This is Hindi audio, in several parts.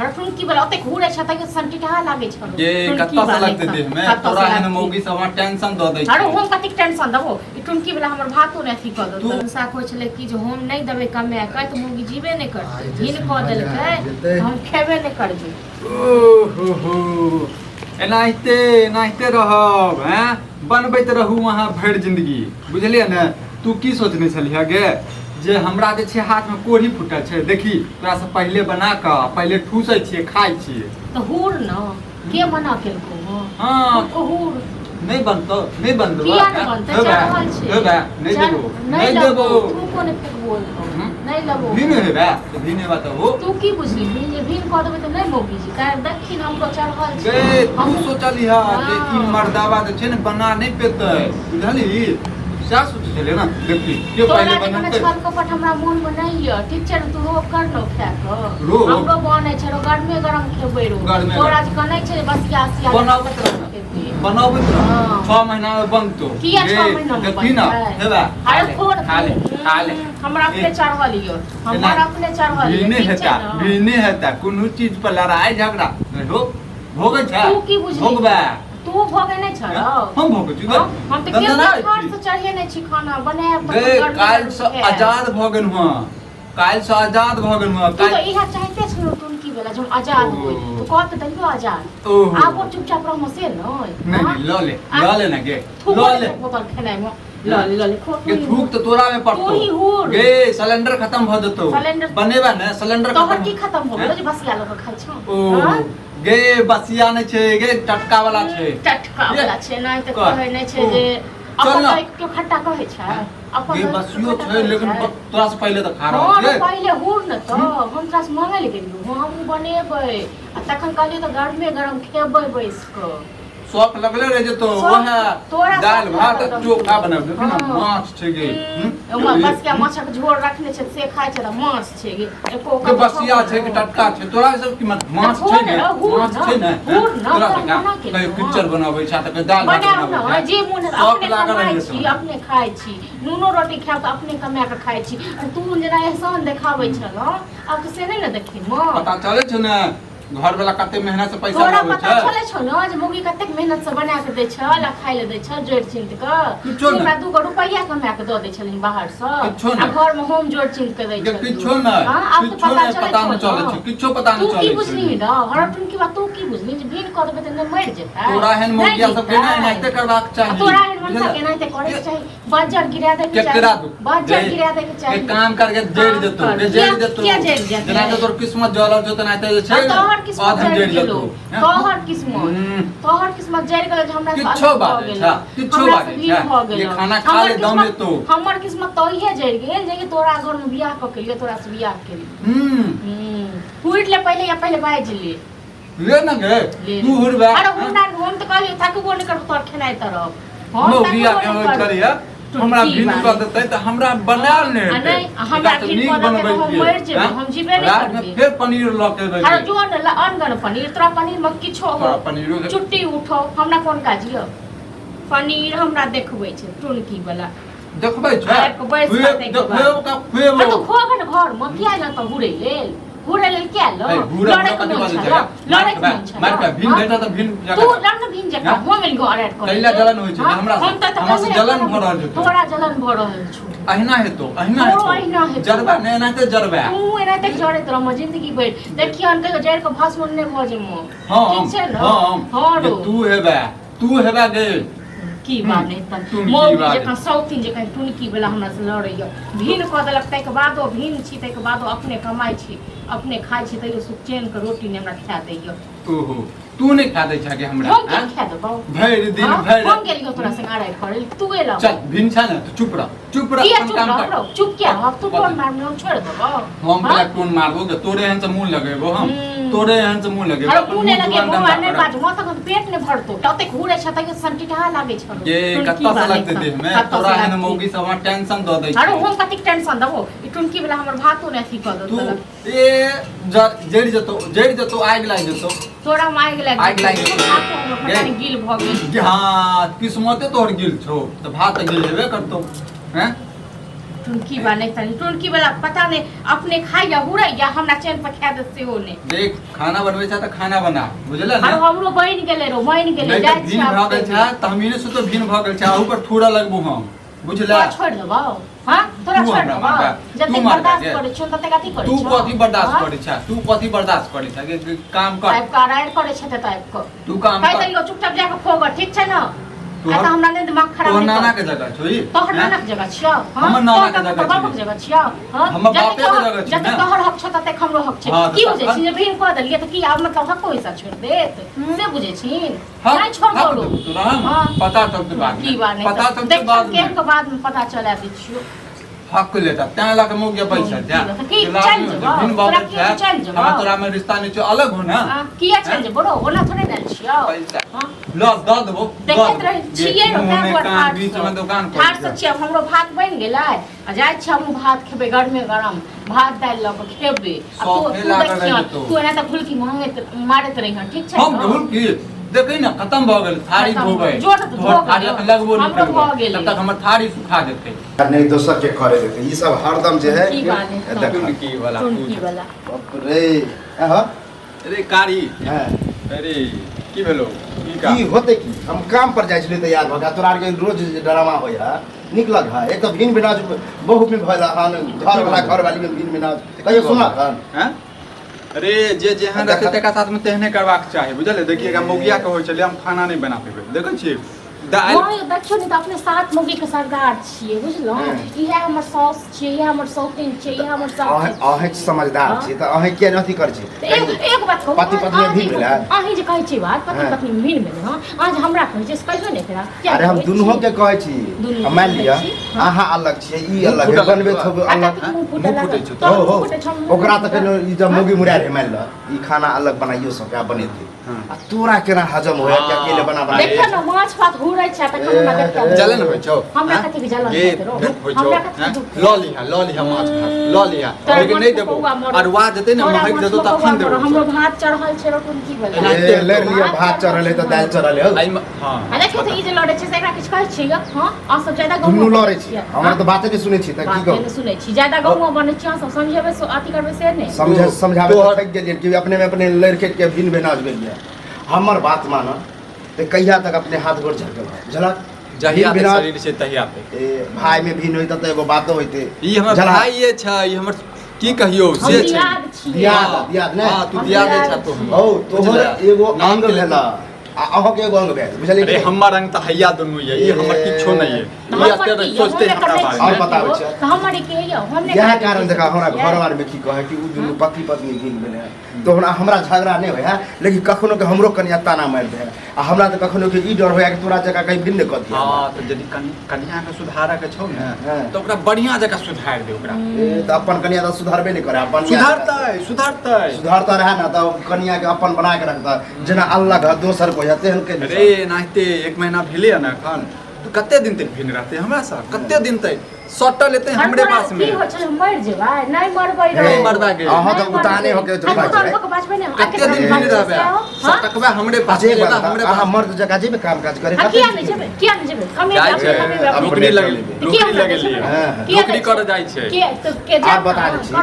हरठुन की बला ओते घूरे छ त संटी टा लागे छ ये कत्ता से लगते देह में तोरा है मौगी सब टेंशन द दै छ अरे हम कति टेंशन दबो ई टुनकी बला हमर भातो नै थी क दो सा कोइ छले कि जे हम नै देबे कमे क त मौगी जीवे नै करते दिन क देलकै हम खेबे नै करबे ओ हो एनाइते रहब हैं बनबैत रहू वहां भर जिंदगी बुझलिए न तू की सोचने छलिह गे जे हमरा जे छै हाथ में कोढ़ी फुटल छै देखी तोरा से पहले बना क पहले ठूसै छियै खाइ छियै त हुर न के मना केलको हां हुर नहीं बनतो नहीं बनतो किया नहीं बनते चावल छे हेबे नहीं देबो तू कोने पे बोल नहीं लेबो भीन हेबे भीन बात हो तू की बुझली भीन क देबे त नहीं मौगी जी काहे दक्षिण हमको चावल छे गे हम सोचली हा जे ई मर्दावा जे छै ने बना नहीं पेतै बुझली क्या सोच चले ना देखी के पहले बनते छल कपट हमरा मन में नहीं है टीचर तू रो कर नो खा क रो हमरो बने छै गरम में गरम खेबै रो तोरा जे कनै छै बस गैस बनाबत रह 6 महीना में बनतो किया 6 महीना में देखी ना हेबा अरे खोर खा ले हमरा अपने चावल लियो हमरा अपने चावल भी नहीं हेता कोनो चीज पर लड़ाई झगड़ा हो भोगे छै तू की बुझली भोगबा तू भोगे नै छ हम भोगे छी हम त के घर से चढ़े नै छी खाना बनाए गे काल से आजाद भ गेन हुआ काल से आजाद भ गेन हुआ तू तो इहा चाहते छ तुन की बेला जब आजाद होई तो कहत दलियो आजाद आबो चुपचाप रह मसे नहीं ल ले ना गे ल ले बोतल खेनाई में ल खो के थूक तो तोरा में पड़तो गे सिलेंडर खत्म भ जतो बनेबा ने सिलेंडर तोहर की खत्म हो गेलो जे बसिया लोग खाइ छ गे बसिया नै छै गे टटका वाला छै टटका वाला छै नै त कहै नै छै जे अपन के खट्टा कहै छै अपन गे बसियो छै लेकिन तोरा से पहले त खा रहल छै पहले हुर न त हम तोरा से मांगे ले गेलियो हम बनेबै आ तखन कहलियो त गरम खेबै बैस क शौक लगले रह जतो ओहे दाल भात चोखा बनाब देखी ना माछ छै गे बस के माछक झोर रखने छै से खाइ छै त माछ छै गे एको के बसिया छै कि टटका छै तोरा सब की माछ छै ने माछ छै ने तोरा का पिक्चर बनाबै छै त दाल भात बनाबै जे मोन अपने खाइ छी अपने खाइ छी नूनो रोटी खाब त अपने कमा के खाइ छी तू जेना एहसान देखाबै छ न अब से नै न देखी म पता चले छै ने घर वाला कते मेहनत से पैसा लाबै छै तोरा पता चले छ न जे मौगी कतेक मेहनत से बना के दै छ ला खाइ ले दै छ जोड़ चिंत क हमरा 2 रुपैया कमा के द दै छलिन बाहर से आ घर में होम जोड़ चिंत के दै छ किछो नै पता न चले छै किछो पता न चले छै तू की बुझली न हरटुन की बात तू की बुझली जे भीन क देबे त न मर जेता तोरा हन मौगिया सब के नै एनाइते करबाक चाही तोरा हन मनसा के एनाइते करे के चाही बाजार गिरा दे के चाही बाजार गिरा दे के चाही एक काम करके जेड़ देतो जेड़ देतो जेना तो तोर किस्मत जलल जो तनाइते जे छै तोहर किस्मत जेड़ देतो तोहर किस्मत जेड़ गेल जे हमरा साथ किछो बात छै किछो बात छै ये खाना खा ले दम देतो हमर किस्मत तो इहे जेड़ गेल जे तोरा घर में बियाह क के लिए तोरा से बियाह के लिए हुइट ले पहले बाज ले ना गे तू हुरबा अरे हुंडा हम त कहलियो थकबो नै करब तोर खेनाई तरफ हम बियाह के होय करिया हमरा भीन क देतै त हमरा बनाल नै नै हमरा भीन क देतै हम मर जेबै हम जीबे नै करबै फिर पनीर ल के देबै अरे जो न अनगन पनीर तोरा पनीर में किछो हो चुट्टी उठो हमरा कोन काजियो पनीर हमरा देखबै छै टुनकी वाला देखबै छै देखबै का खुएबो तो खोगन घर में किया न त हुरै लेल क्या लो लड़े के मन छ लड़े के मन छ मार के भीन देता त भीन तू लड़न भीन जका हम मिल गो अरेट कर कैला जलन होय छै हमरा से जलन भ रहल छै तोरा जलन भ रहल छ अहिना हेतो जरबा नै एनाते जरबा तू एनाते जरे तोरा म जिंदगी बैठ देखियो अन के जर के भास मन नै भ जे म ठीक छै न हां तू हेबा गे की बात नै तन मौगी जका सौतीन जका टुनकी वाला हमरा से लड़ैया भीन क देलक तै के बादो भीन छी तै के बादो अपने कमाई छी अपने खाइ छी तैयो सुख चैन के रोटी ने हमरा खा दैयो ओहो तू नै खा दै छ के हमरा हम खा देबौ भरि दिन भरि हम गेलियो तोरा संग आड़ाई करे तू एला चल भीन छ न तू चुप रह अपन काम कर चुप क्या हम तू टोन मारने हम छोड़ देबो हम पहले टोन मारबो के तोरे हन से मुंह लगेबो हम तोरे हन से मुंह लगेबो अरे मुंह नै लगेबो नै बाज म त पेट नै भरतो तते घुरे छ तके संटी टा लागे छ ये कत्ता से लगते देह में तोरा हन मौगी सब टेंशन द दै छ अरे हम कति टेंशन दबो ई टुनकी वाला हमर भातो नै थी क दो तू ए जेड़ जतो आग लाग जतो तोरा आग लाग पता नहीं गिल भ गेल हां किस्मते तोहर गिल छौ त भात गिल हेबे करतो हैं टुनकी बा नहीं तनी टुनकी वाला पता नहीं अपने खाई या हुरै या हमरा चैन पर खा दे से ओने देख खाना बनबै छ त खाना बना बुझला और ना हमरो बइन गेले रो बइन गेले नहीं त भीन भ गेल छ त हमीने से तो भीन भ गेल छ आहु पर थोड़ा लगबो हम बुझला छोड़ देबो हां तोरा छोड़ देबो जते बर्दाश्त करे छ तते कथि करे छ तू कथि बर्दाश्त करे छ तू कथि बर्दाश्त करे छ के काम कर टाइप का राइड करे छ त टाइप को तू काम कर तैयो चुपचाप जाके फोग ठीक छै ना आ त हमरा ने दिमाग खराब तो नहीं नाना के जगह छोई तोहर नाना के जगह छिया हमर नाना के जगह बाबा के जगह छिया हां हमर बापे के जगह छी जते ना तोहर हक छ तते हमरो हक छै की बुझै छी जे भीन क देलिए त की आब मतलब हक पैसा छोड़ देत से बुझै छी नहीं छोड़ दो पता तब के बाद की बात पता तब के बाद के बाद में पता चला दै छियो हक लेता तैं ला के मुक गया पैसा क्या की चल जबो दिन बाबू तोरा चल जबो हमरा तोरा में रिश्ता नहीं छ अलग हो ना किया चल जबो रो ओना थोड़े न छियो पैसा लो द देबो देखत रह छियै रो दुकान बीच में दुकान ठार से छियै हमरो भात बन गेलै आ जाय छी हम भात खेबै गरमे गरम भात दाल ल के खेबै आ तू एना त फुलकी मारत रही ठीक छै हम भूल की देखै ना खत्म भ गेल थारी धोबै थारी लगबो नहीं तब तक हमर थारी सुखा देतै नहीं दोसर के करे देते ये सब हरदम जे है टुनकी वाला बाप रे ह अरे कारी हां अरे की भेलो की होते की हम काम पर जाय छले त याद भगा तोरा के रोज ड्रामा होया निकलत है एक तो भिन बिनाज बहुत में भला हां घर वाला घर वाली में भिन बिनाज कहियो सुना हां अरे जे जेहन रहते तका साथ में तेहने करबाक चाही बुझले देखिएगा मौगिया के होय चले हम खाना नहीं बना पेबे देखै छी दाल देखियो नहीं त अपने साथ मौगी के सरदार छियै बुझलो इहे हमर सास छियै इहे हमर सौतिन छियै इहे हमर सास अहे समझदार छी त अहे के नथी कर छी एक बात कहू पति पत्नी भिन भेला अही जे कहै छी बात पति पत्नी भिन भेल हां आज हमरा कहै छै कहियो नहीं करा अरे हम दुनू के कहै छी मान लिया आहा अलग छी ई अलग है बनबे थब अलग मुंह फुटै छै हो ओकरा त कनो ई ज मौगी मुड़ा रे मान ल ई खाना अलग बनाइयो सब क्या बनेते आ तोरा केना हजम होया के अकेले बना देखो ना माछ भात हुरै छै त हमरा देखता जलन होय छौ हमरा कथि के जलन होय छौ ल लिहा माछ भात ल लिहा लेकिन नहीं देबो अरवा देते ना महक देतो तखन देबो हमरो भात चढ़ल छै रोटी की भेल ए ले लिया भात चढ़ल है त दाल चढ़ल है हां अरे के ई जे लड़े छै से एकरा किछ कहै छी हां आ सब ज्यादा गम दुनू लड़े छी हमरा त बाते नहीं सुनै छी त की कहू सुनै छी ज्यादा गम बनै छी सब समझेबै अथि करबै से नहीं समझावे तो थक गेलिए कि अपने में अपने लड़के के भिन बेनाज गेलिए हमर बात माना ते कहिया तक अपने हाथ गोड़ झटकल झलक जहिया तक शरीर से तहिया तक ए भाई में भिन होई त एगो बात होइते ई हमर भाई छै ई हमर की कहियो से छै दियाद ने हां तू दियाद छै तो ओ तोहर एगो अंग भेला आ अहाँ के एगो अंग भेल बुझलिए अरे हमर अंग त हैया दुनू ये ई हमर किछो नहीं है ई अते सोचते हमरा बारे और बताबै छै त हमर के यो हमने यह कारण देखा हमरा घर वार में की कहे कि उ दुनू पति पत्नी भिन भेले तो हमरा झगड़ा नहीं होय है लेकिन कखनो के हमरो कन्या ताना मार दे आ हमरा त कखनो के ई डर होया कि तोरा जगह कहीं भिन्न कर दिया हां त यदि कन्या के सुधारा के छौ ने त ओकरा बढ़िया जगह सुधार दे ओकरा त अपन कन्या त सुधारबे नहीं करे अपन सुधारता रहे ना त कन्या के अपन बना के रखता जेना अल्लाह का दोसर को तेहन के अरे नाहिते 1 महीना भेले ना एखन तो कते दिन तक भिन रहते हमरा साथ कते दिन तक सट्टा लेते हैं हमरे पास में की हो चल मर जेबा नहीं मरबै रे नहीं मरबा के अहाँ त उताने होके झोका छै कते दिन भिन रहबे सटकबा हमरे पास जेबा हमरे अहाँ मर्द जगह जेबे काम काज करे किया नहीं जेबे कमी नौकरी लगेली नौकरी कर जाय छै के तो के जा आप बता दै छी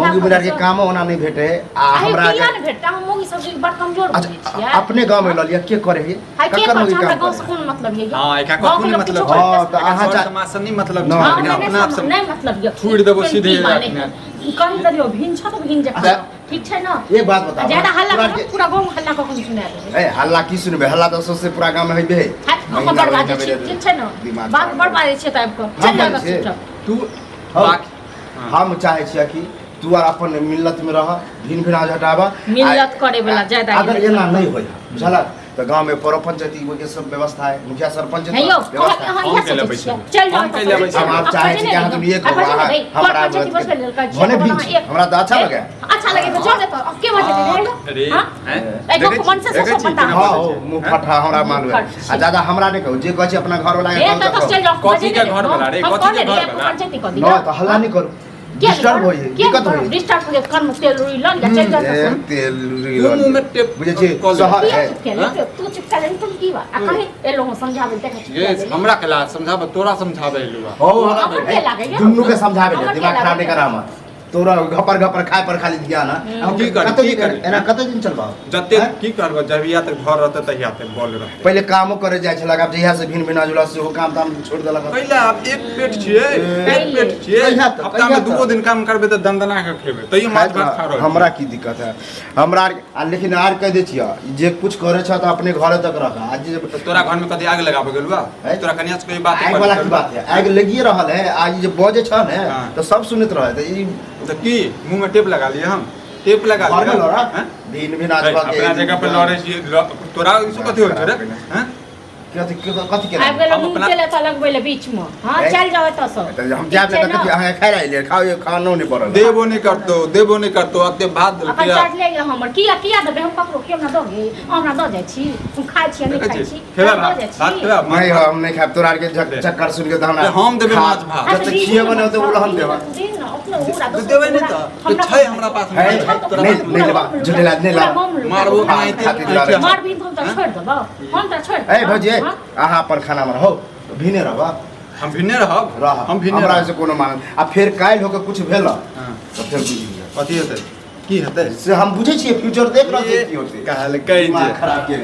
मौगी बुलार के कामो ओना नहीं भेटे आ हमरा किया नहीं भेटता हम मौगी सब बड़ कमजोर छियै अपने गांव में ल लिया के करे है ककर मौगी काम गांव से कोन मतलब है हां एका कोन मतलब हां त अहाँ समाज नहीं मतलब अपना आप सब नहीं मतलब ये छोड़ देबो सीधे कहीं करियो भिन छ तो भिन जा ठीक छै ना एक बात बता ज्यादा हल्ला पूरा गांव हल्ला कखन सुना देबे ए हल्ला की सुनबे हल्ला तो सबसे पूरा गांव में होइबे हम बर्बाद छै ठीक छै ना बात बर्बाद छै त आपको चल जाएगा तू हम चाहे छियै कि तू आर अपन मिल्लत में रह भिन भिन हटावा मिल्लत करे वाला ज्यादा अगर एना नहीं होय बुझला तो गांव में परो पंचायती के सब व्यवस्था है मुखिया सरपंच चल जाओ हम आप चाहे छी यहां तुम ये कहो हमरा होने बीच हमरा तो अच्छा लगे तो जाने तो अब के वजह से अरे हैं एगो मन से सब पता हां मुंह फटा हमरा मालूम है आ ज्यादा हमरा नहीं कहू जे कहै छी अपना घर वाला के तो चल जाओ कथि के घर वाला रे कथि के घर वाला पंचायती कर न तो हल्ला नहीं करू डिस्टर्ब होई दिक्कत होई डिस्टर्ब हो कान में तेल रुई लग जा चल जा तेल तू मुंह में टेप बुझे छी कॉल शहर है तू चुप कर तुम की बा आ कहे ए लोग समझावे देखा ये हमरा के ला समझाबे तोरा समझाबे लुआ हो हमरा के लागे दुन्नु के समझावे ले दिमाग खराब नहीं करा मत तोरा घपर घपर खाए पर खाली ध्यान हम की कर एना कते दिन चलबा जते की करबो जबिया तक घर रहते तहिया तक बोल रहते पहले कामो करे जाय छला अब जहिया से भिन भिना जुला से हो काम ताम छोड़ देलक पहले आप एक पेट छिए एक पेट छिए हफ्ता में दो दिन काम करबे त दंदना के खेबे तइयो माछ भात खा रहो हमरा की दिक्कत है हमरा लेकिन आर कह दे छिया जे कुछ करे छ त अपने घरे तक रख आज तोरा घर में कदी आग लगाबे गेलुआ तोरा कन्या से कोई बात आग वाला की बात है आग लगिए रहल है आज जे बजे छ ने तो सब सुनत रहे त ई तो की मुंह में टेप लगा लिए हम टेप लगा लिए दिन भी नाच के अपना जगह पे लड़े छी तोरा इसो कथि होय रे हैं कथि के आब गेल मुंह चले त लगबै ले बीच में हां चल जाओ त सब हम जाब ले कथि अहाँ खाइ ले खाओ ये खानो नहीं पड़ल देबो नहीं करतो अते भात दल अपन चाट ले हमर किया देबे हम ककरो केना दोगे हमरा दो जाय छी हम खाइ छी नहीं खाइ छी खेबा भात खेबा नहीं हम नहीं खाब तोरा के चक्कर सुन के त हमरा हम देबे माछ भात जब तक खिए बने तो बोल हम देबा देबे नहीं तो छै हमरा पास नहीं लेबा झुटेला नहीं ला मारबो नहीं मार भी हम त छोड़ देबो हम त छोड़ ए भौजी अहाँ अपन खाना में रहो भिने रहबा हम भिन्ने रहब हम भिन्ने हमरा से कोनो मांग आ फिर काल होके कुछ भेल तो फिर बुझिए कथि हेतै की हेतै से हम बुझे छिए फ्यूचर देख रहल छिए की होतै कहल कहि जे खराब के